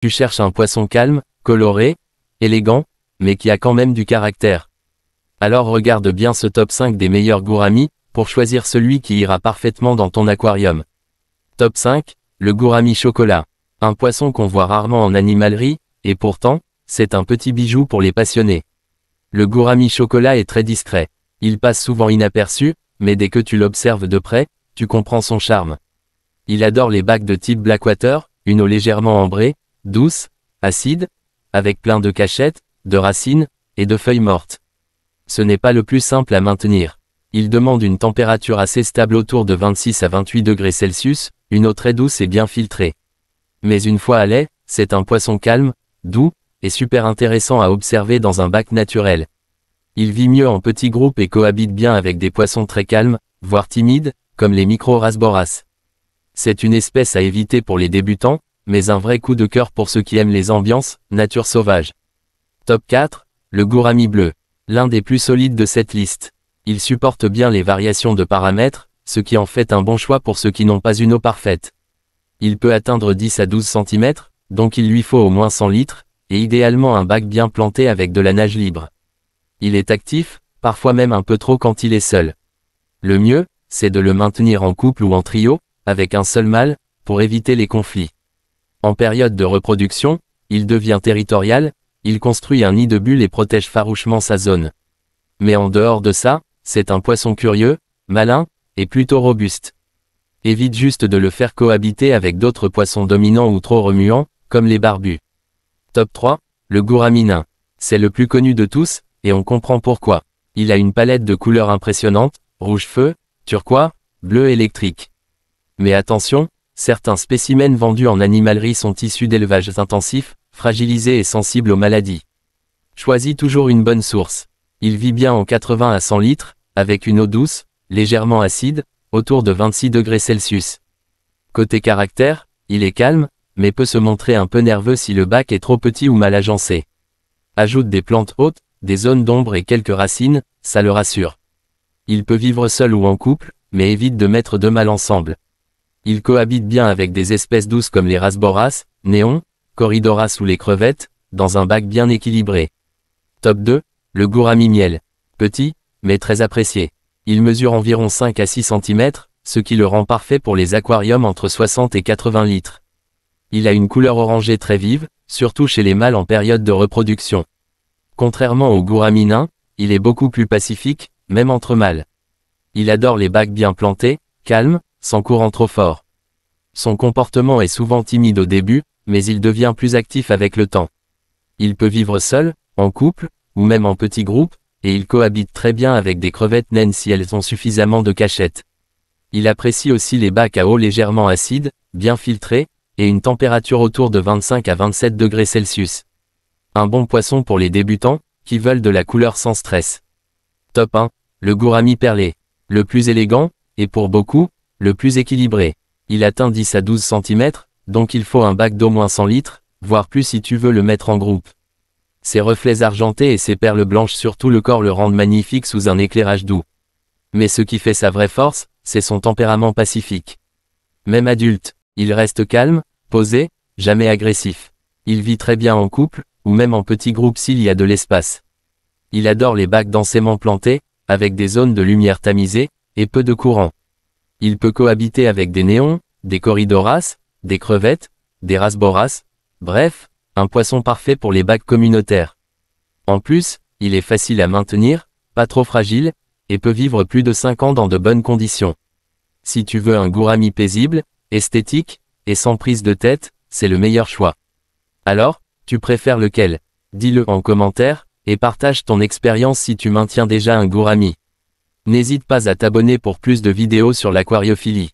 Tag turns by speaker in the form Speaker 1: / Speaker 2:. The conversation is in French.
Speaker 1: Tu cherches un poisson calme, coloré, élégant, mais qui a quand même du caractère. Alors regarde bien ce top 5 des meilleurs gouramis, pour choisir celui qui ira parfaitement dans ton aquarium. Top 5, le gourami chocolat. Un poisson qu'on voit rarement en animalerie, et pourtant, c'est un petit bijou pour les passionnés. Le gourami chocolat est très discret. Il passe souvent inaperçu, mais dès que tu l'observes de près, tu comprends son charme. Il adore les bacs de type Blackwater, une eau légèrement ambrée, douce, acide, avec plein de cachettes, de racines, et de feuilles mortes. Ce n'est pas le plus simple à maintenir. Il demande une température assez stable autour de 26 à 28 degrés Celsius, une eau très douce et bien filtrée. Mais une fois à lait, c'est un poisson calme, doux, et super intéressant à observer dans un bac naturel. Il vit mieux en petits groupes et cohabite bien avec des poissons très calmes, voire timides, comme les micro-rasboras. C'est une espèce à éviter pour les débutants, mais un vrai coup de cœur pour ceux qui aiment les ambiances, nature sauvage. Top 4, le gourami bleu. L'un des plus solides de cette liste. Il supporte bien les variations de paramètres, ce qui en fait un bon choix pour ceux qui n'ont pas une eau parfaite. Il peut atteindre 10 à 12 cm, donc il lui faut au moins 100 litres, et idéalement un bac bien planté avec de la nage libre. Il est actif, parfois même un peu trop quand il est seul. Le mieux, c'est de le maintenir en couple ou en trio, avec un seul mâle, pour éviter les conflits. En période de reproduction, il devient territorial, il construit un nid de bulles et protège farouchement sa zone. Mais en dehors de ça, c'est un poisson curieux, malin, et plutôt robuste. Évite juste de le faire cohabiter avec d'autres poissons dominants ou trop remuants, comme les barbus. Top 3, le gourami nain. C'est le plus connu de tous, et on comprend pourquoi. Il a une palette de couleurs impressionnantes, rouge feu, turquoise, bleu électrique. Mais attention, certains spécimens vendus en animalerie sont issus d'élevages intensifs, fragilisés et sensibles aux maladies. Choisis toujours une bonne source. Il vit bien en 80 à 100 litres, avec une eau douce, légèrement acide, autour de 26 degrés Celsius. Côté caractère, il est calme, mais peut se montrer un peu nerveux si le bac est trop petit ou mal agencé. Ajoute des plantes hautes, des zones d'ombre et quelques racines, ça le rassure. Il peut vivre seul ou en couple, mais évite de mettre deux mâles ensemble. Il cohabite bien avec des espèces douces comme les rasboras, néons, corridoras ou les crevettes, dans un bac bien équilibré. Top 2, le gourami miel. Petit, mais très apprécié. Il mesure environ 5 à 6 cm, ce qui le rend parfait pour les aquariums entre 60 et 80 litres. Il a une couleur orangée très vive, surtout chez les mâles en période de reproduction. Contrairement au gourami nain, il est beaucoup plus pacifique, même entre mâles. Il adore les bacs bien plantés, calmes, sans courant trop fort. Son comportement est souvent timide au début, mais il devient plus actif avec le temps. Il peut vivre seul, en couple, ou même en petits groupes, et il cohabite très bien avec des crevettes naines si elles ont suffisamment de cachettes. Il apprécie aussi les bacs à eau légèrement acide, bien filtrés, et une température autour de 25 à 27 degrés Celsius. Un bon poisson pour les débutants, qui veulent de la couleur sans stress. Top 1, le gourami perlé. Le plus élégant, et pour beaucoup, le plus équilibré. Il atteint 10 à 12 cm, donc il faut un bac d'au moins 100 litres, voire plus si tu veux le mettre en groupe. Ses reflets argentés et ses perles blanches sur tout le corps le rendent magnifique sous un éclairage doux. Mais ce qui fait sa vraie force, c'est son tempérament pacifique. Même adulte, il reste calme, posé, jamais agressif. Il vit très bien en couple, ou même en petits groupes s'il y a de l'espace. Il adore les bacs densément plantés, avec des zones de lumière tamisées, et peu de courant. Il peut cohabiter avec des néons, des corridoras, des crevettes, des rasboras, bref, un poisson parfait pour les bacs communautaires. En plus, il est facile à maintenir, pas trop fragile, et peut vivre plus de 5 ans dans de bonnes conditions. Si tu veux un gourami paisible, esthétique, et sans prise de tête, c'est le meilleur choix. Alors, tu préfères lequel? Dis-le en commentaire, et partage ton expérience si tu maintiens déjà un gourami. N'hésite pas à t'abonner pour plus de vidéos sur l'aquariophilie.